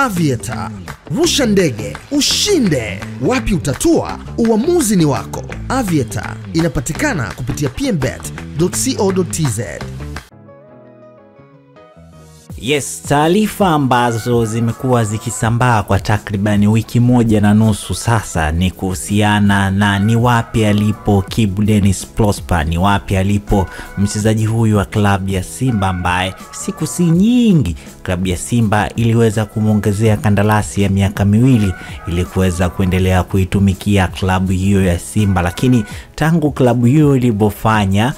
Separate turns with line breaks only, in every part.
Aviator. Rusha ndege, ushinde. Wapi utatua? Uamuzi ni wako. Aviator inapatikana kupitia pmbet.co.tz.
Yes, taarifa ambazo zimekuwa zikisambaa kwa takribani wiki moja na nusu sasa ni kuhusiana na ni wapi alipo Kibu Denis Prosper, ni wapi alipo mchezaji huyu wa klabu ya Simba ambaye siku si nyingi klabu ya Simba iliweza kumongezea kandarasi ya miaka 2 ili kuweza kuendelea kuitumikia klabu hiyo ya Simba. Lakini tangu klabu hiyo ilipofanya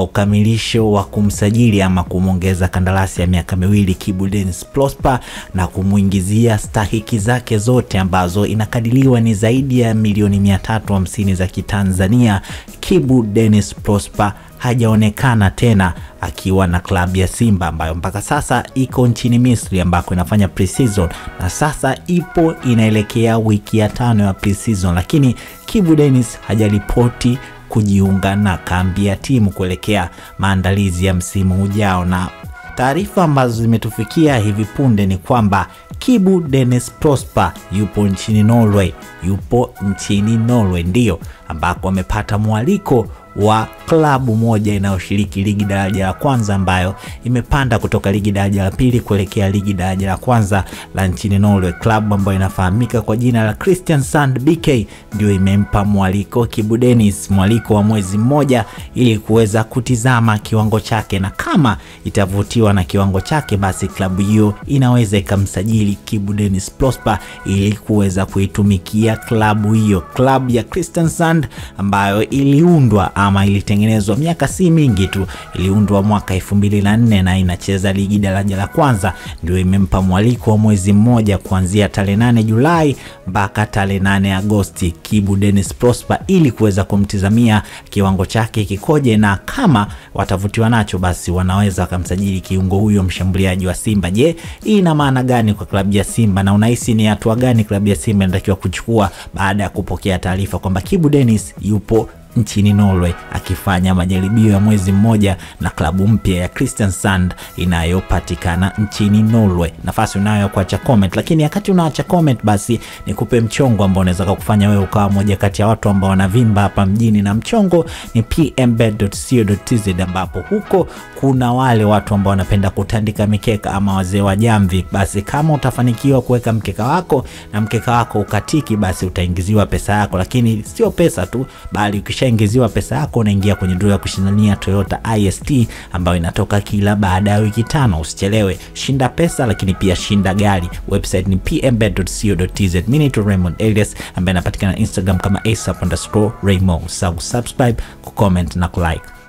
ukamilisho wa kumsajili ama kumongeza kandarasi ya miaka 2 Kibu Denis Prosper na kumuingizia stahiki zake zote ambazo inakadiriwa ni zaidi ya milioni 350 za Kitanzania, Kibu Denis Prosper hajaonekana tena akiwa na klabu ya Simba ambayo mpaka sasa iko nchini Misri ambako inafanya pre-season, na sasa ipo inaelekea wiki ya 5 ya pre-season, lakini Kibu Denis hajaripoti kujiunga na kambi ya timu kuelekea maandalizi ya msimu ujao. Na taarifa ambazo zimetufikia hivi punde ni kwamba Kibu Denis Prosper yupo nchini Norway, ndio ambako amepata mwaliko wa klabu moja inayoshiriki ligi daraja la kwanza ambayo imepanda kutoka ligi daraja la pili kuelekea ligi daraja la kwanza la nchini Norway. Klabu ambayo inafahamika kwa jina la Kristiansand BK ndio imempa mwaliko Kibu Denis, mwaliko wa mwezi mmoja ili kuweza kutizama kiwango chake, na kama itavutiwa na kiwango chake basi klabu hiyo inaweza ikamsajili Kibu Denis Prosper ili kuweza kuitumikia klabu hiyo. Klabu ya Kristiansand ambayo iliundwa ama ilitengenezwa miaka si mingi tu, iliundwa mwaka 2004 na inacheza ligi daraja la kwanza, ndio imempa mwaliko wa mwezi mmoja kuanzia tarehe 8 Julai mpaka tarehe 8 Agosti Kibu Denis Prosper ili kuweza kumtizamia kiwango chake kikoje, na kama watavutiwa nacho basi wanaweza kumsajili kiungo huyo mshambuliaji wa Simba. Je, hii ina maana gani kwa klabu ya Simba, na unahisi ni hatua gani klabu ya Simba inatakiwa kuchukua baada ya kupokea taarifa kwamba Kibu Denis yupo nchini Norway akifanya majaribio ya mwezi mmoja na klabu mpya ya Kristiansand inayopatikana nchini Norway? Nafasi unayo kuacha comment, lakini wakati unaacha comment basi nikupe mchongo ambao unaweza kukufanya wewe ukawa moja kati ya watu ambao wanavimba hapa mjini, na mchongo ni pmbet.co.tz ambapo huko kuna wale watu ambao wanapenda kutandika mikeka ama wazee wa jamvi. Basi kama utafanikiwa kuweka mkeka wako na mkeka wako ukatiki, basi utaingiziwa pesa yako, lakini sio pesa tu bali ukishaingiziwa pesa yako unaingia kwenye draw ya kushindania Toyota IST ambayo inatoka kila baada ya wiki 5. Usichelewe, shinda pesa lakini pia shinda gari. Website ni pmbet.co.tz. Mimi ni Raymond Elias ambaye anapatikana Instagram kama asap_Raymond. Subscribe, comment na like.